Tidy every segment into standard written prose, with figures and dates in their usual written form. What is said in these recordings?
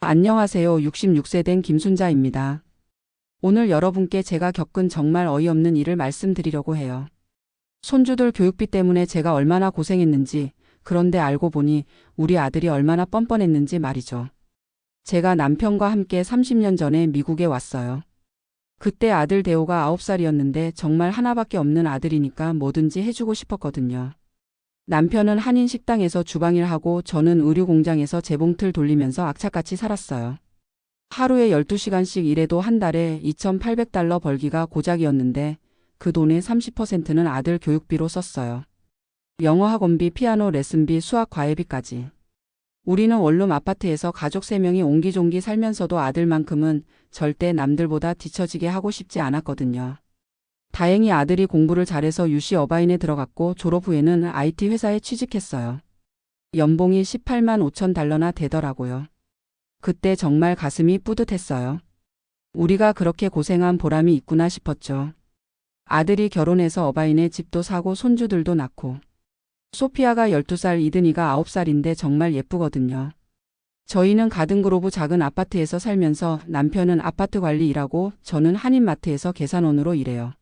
안녕하세요. 66세 된 김순자입니다. 오늘 여러분께 제가 겪은 정말 어이없는 일을 말씀드리려고 해요. 손주들 교육비 때문에 제가 얼마나 고생했는지, 그런데 알고 보니 우리 아들이 얼마나 뻔뻔했는지 말이죠. 제가 남편과 함께 30년 전에 미국에 왔어요. 그때 아들 대호가 9살이었는데 정말 하나밖에 없는 아들이니까 뭐든지 해주고 싶었거든요. 남편은 한인 식당에서 주방일 하고 저는 의류 공장에서 재봉틀 돌리면서 악착같이 살았어요. 하루에 12시간씩 일해도 한 달에 $2,800 벌기가 고작이었는데 그 돈의 30%는 아들 교육비로 썼어요. 영어 학원비, 피아노 레슨비, 수학 과외비까지. 우리는 원룸 아파트에서 가족 3명이 옹기종기 살면서도 아들만큼은 절대 남들보다 뒤처지게 하고 싶지 않았거든요. 다행히 아들이 공부를 잘해서 유시 어바인에 들어갔고 졸업 후에는 IT 회사에 취직했어요. 연봉이 18만 5천 달러나 되더라고요. 그때 정말 가슴이 뿌듯했어요. 우리가 그렇게 고생한 보람이 있구나 싶었죠. 아들이 결혼해서 어바인에 집도 사고 손주들도 낳고. 소피아가 12살, 이든이가 9살인데 정말 예쁘거든요. 저희는 가든그로브 작은 아파트에서 살면서 남편은 아파트 관리 일하고 저는 한인마트에서 계산원으로 일해요.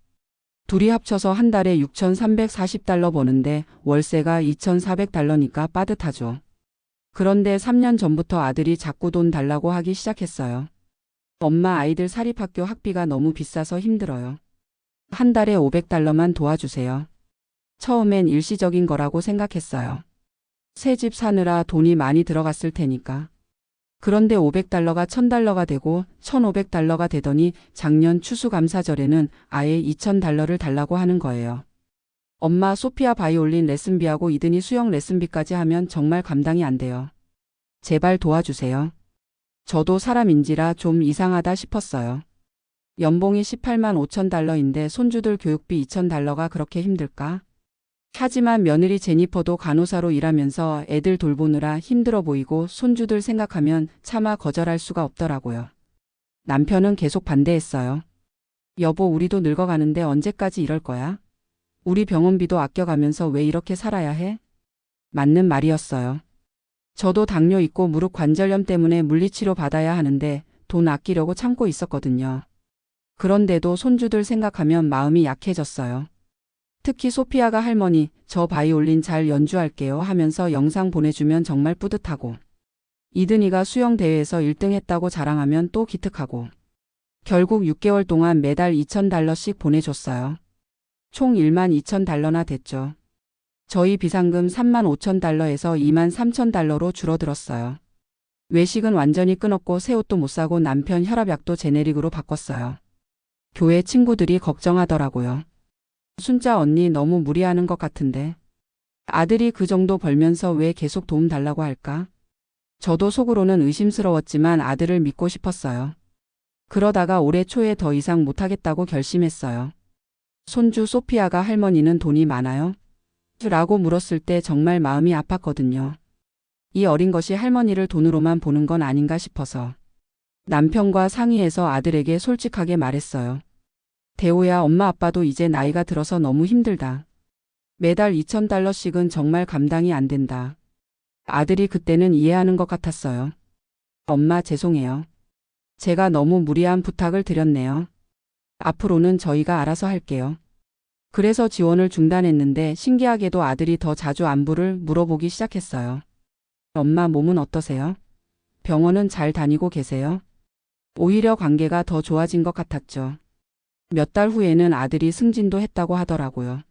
둘이 합쳐서 한 달에 $6,340 버는데 월세가 $2,400니까 빠듯하죠. 그런데 3년 전부터 아들이 자꾸 돈 달라고 하기 시작했어요. 엄마, 아이들 사립학교 학비가 너무 비싸서 힘들어요. 한 달에 $500만 도와주세요. 처음엔 일시적인 거라고 생각했어요. 새 집 사느라 돈이 많이 들어갔을 테니까. 그런데 $500가 $1,000가 되고 $1,500가 되더니 작년 추수감사절에는 아예 $2,000를 달라고 하는 거예요. 엄마, 소피아 바이올린 레슨비하고 이든이 수영 레슨비까지 하면 정말 감당이 안 돼요. 제발 도와주세요. 저도 사람인지라 좀 이상하다 싶었어요. 연봉이 18만 5천 달러인데 손주들 교육비 $2,000가 그렇게 힘들까? 하지만 며느리 제니퍼도 간호사로 일하면서 애들 돌보느라 힘들어 보이고 손주들 생각하면 차마 거절할 수가 없더라고요. 남편은 계속 반대했어요. 여보, 우리도 늙어가는데 언제까지 이럴 거야? 우리 병원비도 아껴가면서 왜 이렇게 살아야 해? 맞는 말이었어요. 저도 당뇨 있고 무릎 관절염 때문에 물리치료 받아야 하는데 돈 아끼려고 참고 있었거든요. 그런데도 손주들 생각하면 마음이 약해졌어요. 특히 소피아가 할머니, 저 바이올린 잘 연주할게요 하면서 영상 보내주면 정말 뿌듯하고, 이든이가 수영대회에서 1등 했다고 자랑하면 또 기특하고, 결국 6개월 동안 매달 $2,000씩 보내줬어요. 총 $1만 2천 달러나 됐죠. 저희 비상금 $3만 5천 달러에서 $2만 3천 달러로 줄어들었어요. 외식은 완전히 끊었고 새 옷도 못 사고 남편 혈압약도 제네릭으로 바꿨어요. 교회 친구들이 걱정하더라고요. 순자 언니 너무 무리하는 것 같은데. 아들이 그 정도 벌면서 왜 계속 도움 달라고 할까? 저도 속으로는 의심스러웠지만 아들을 믿고 싶었어요. 그러다가 올해 초에 더 이상 못하겠다고 결심했어요. 손주 소피아가 할머니는 돈이 많아요? 라고 물었을 때 정말 마음이 아팠거든요. 이 어린 것이 할머니를 돈으로만 보는 건 아닌가 싶어서. 남편과 상의해서 아들에게 솔직하게 말했어요. 대호야, 엄마 아빠도 이제 나이가 들어서 너무 힘들다. 매달 $2,000씩은 정말 감당이 안 된다. 아들이 그때는 이해하는 것 같았어요. 엄마, 죄송해요. 제가 너무 무리한 부탁을 드렸네요. 앞으로는 저희가 알아서 할게요. 그래서 지원을 중단했는데 신기하게도 아들이 더 자주 안부를 물어보기 시작했어요. 엄마, 몸은 어떠세요? 병원은 잘 다니고 계세요? 오히려 관계가 더 좋아진 것 같았죠. 몇 달 후에는 아들이 승진도 했다고 하더라고요.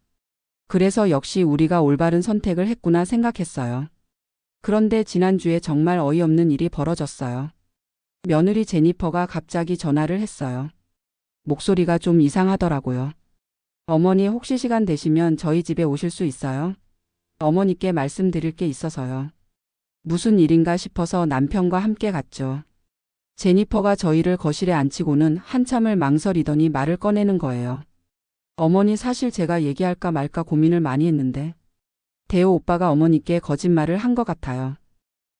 그래서 역시 우리가 올바른 선택을 했구나 생각했어요. 그런데 지난주에 정말 어이없는 일이 벌어졌어요. 며느리 제니퍼가 갑자기 전화를 했어요. 목소리가 좀 이상하더라고요. 어머니, 혹시 시간 되시면 저희 집에 오실 수 있어요? 어머니께 말씀드릴 게 있어서요. 무슨 일인가 싶어서 남편과 함께 갔죠. 제니퍼가 저희를 거실에 앉히고는 한참을 망설이더니 말을 꺼내는 거예요. 어머니, 사실 제가 얘기할까 말까 고민을 많이 했는데 대호 오빠가 어머니께 거짓말을 한 것 같아요.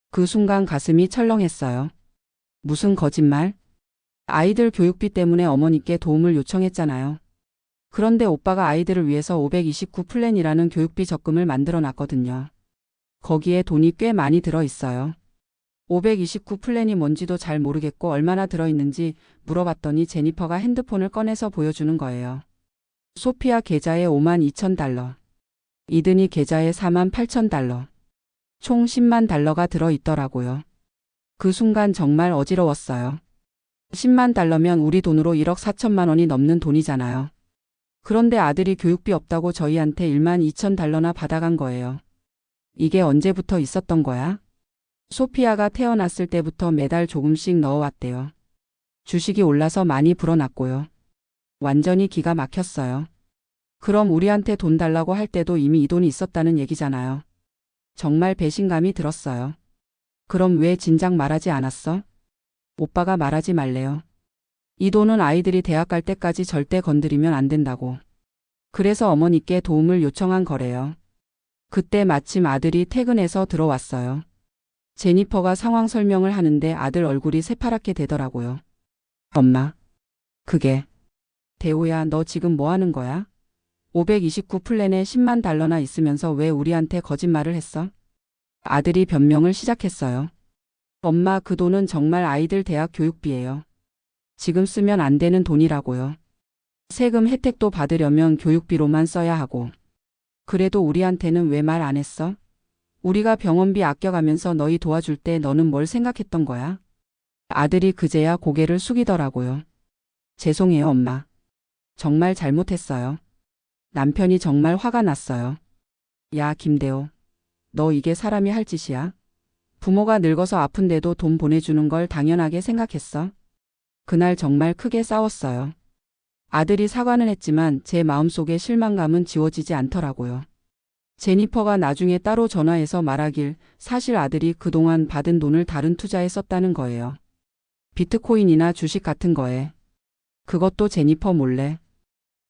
그 순간 가슴이 철렁했어요. 무슨 거짓말? 아이들 교육비 때문에 어머니께 도움을 요청했잖아요. 그런데 오빠가 아이들을 위해서 529 플랜이라는 교육비 적금을 만들어 놨거든요. 거기에 돈이 꽤 많이 들어 있어요. 529 플랜이 뭔지도 잘 모르겠고 얼마나 들어있는지 물어봤더니 제니퍼가 핸드폰을 꺼내서 보여주는 거예요. 소피아 계좌에 52,000달러. 이든이 계좌에 48,000달러. 총 10만 달러가 들어있더라고요. 그 순간 정말 어지러웠어요. 10만 달러면 우리 돈으로 1억 4천만 원이 넘는 돈이잖아요. 그런데 아들이 교육비 없다고 저희한테 12,000달러나 받아간 거예요. 이게 언제부터 있었던 거야? 소피아가 태어났을 때부터 매달 조금씩 넣어왔대요. 주식이 올라서 많이 불어났고요. 완전히 기가 막혔어요. 그럼 우리한테 돈 달라고 할 때도 이미 이 돈이 있었다는 얘기잖아요. 정말 배신감이 들었어요. 그럼 왜 진작 말하지 않았어? 오빠가 말하지 말래요. 이 돈은 아이들이 대학 갈 때까지 절대 건드리면 안 된다고. 그래서 어머니께 도움을 요청한 거래요. 그때 마침 아들이 퇴근해서 들어왔어요. 제니퍼가 상황 설명을 하는데 아들 얼굴이 새파랗게 되더라고요. 엄마, 그게. 대호야, 너 지금 뭐 하는 거야? 529 플랜에 10만 달러나 있으면서 왜 우리한테 거짓말을 했어? 아들이 변명을 시작했어요. 엄마, 그 돈은 정말 아이들 대학 교육비예요. 지금 쓰면 안 되는 돈이라고요. 세금 혜택도 받으려면 교육비로만 써야 하고. 그래도 우리한테는 왜 말 안 했어? 우리가 병원비 아껴가면서 너희 도와줄 때 너는 뭘 생각했던 거야? 아들이 그제야 고개를 숙이더라고요. 죄송해요, 엄마. 정말 잘못했어요. 남편이 정말 화가 났어요. 야, 김대호. 너 이게 사람이 할 짓이야? 부모가 늙어서 아픈데도 돈 보내주는 걸 당연하게 생각했어? 그날 정말 크게 싸웠어요. 아들이 사과는 했지만 제 마음속의 실망감은 지워지지 않더라고요. 제니퍼가 나중에 따로 전화해서 말하길 사실 아들이 그동안 받은 돈을 다른 투자에 썼다는 거예요. 비트코인이나 주식 같은 거에. 그것도 제니퍼 몰래.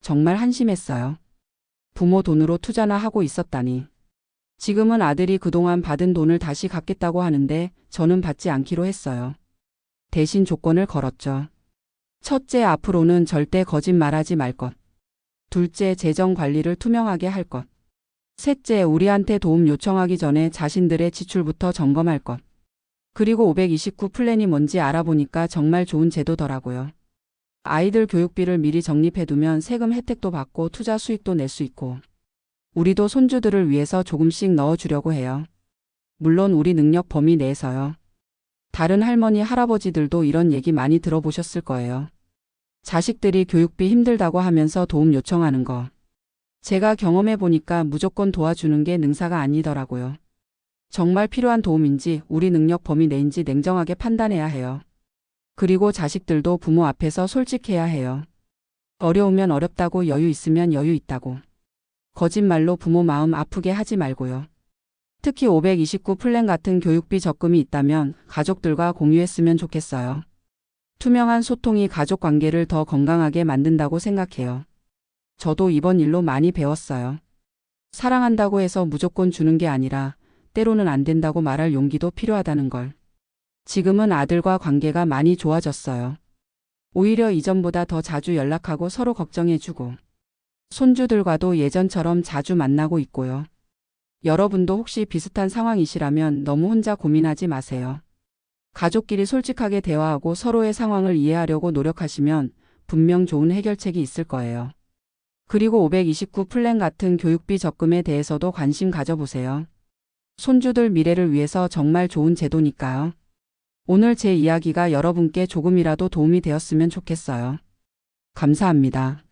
정말 한심했어요. 부모 돈으로 투자나 하고 있었다니. 지금은 아들이 그동안 받은 돈을 다시 갚겠다고 하는데 저는 받지 않기로 했어요. 대신 조건을 걸었죠. 첫째, 앞으로는 절대 거짓말하지 말 것. 둘째, 재정 관리를 투명하게 할 것. 셋째, 우리한테 도움 요청하기 전에 자신들의 지출부터 점검할 것. 그리고 529 플랜이 뭔지 알아보니까 정말 좋은 제도더라고요. 아이들 교육비를 미리 적립해두면 세금 혜택도 받고 투자 수익도 낼 수 있고 우리도 손주들을 위해서 조금씩 넣어주려고 해요. 물론 우리 능력 범위 내에서요. 다른 할머니, 할아버지들도 이런 얘기 많이 들어보셨을 거예요. 자식들이 교육비 힘들다고 하면서 도움 요청하는 거. 제가 경험해 보니까 무조건 도와주는 게 능사가 아니더라고요. 정말 필요한 도움인지 우리 능력 범위 내인지 냉정하게 판단해야 해요. 그리고 자식들도 부모 앞에서 솔직해야 해요. 어려우면 어렵다고, 여유 있으면 여유 있다고. 거짓말로 부모 마음 아프게 하지 말고요. 특히 529 플랜 같은 교육비 적금이 있다면 가족들과 공유했으면 좋겠어요. 투명한 소통이 가족 관계를 더 건강하게 만든다고 생각해요. 저도 이번 일로 많이 배웠어요. 사랑한다고 해서 무조건 주는 게 아니라 때로는 안 된다고 말할 용기도 필요하다는 걸. 지금은 아들과 관계가 많이 좋아졌어요. 오히려 이전보다 더 자주 연락하고 서로 걱정해주고 손주들과도 예전처럼 자주 만나고 있고요. 여러분도 혹시 비슷한 상황이시라면 너무 혼자 고민하지 마세요. 가족끼리 솔직하게 대화하고 서로의 상황을 이해하려고 노력하시면 분명 좋은 해결책이 있을 거예요. 그리고 529 플랜 같은 교육비 적금에 대해서도 관심 가져보세요. 손주들 미래를 위해서 정말 좋은 제도니까요. 오늘 제 이야기가 여러분께 조금이라도 도움이 되었으면 좋겠어요. 감사합니다.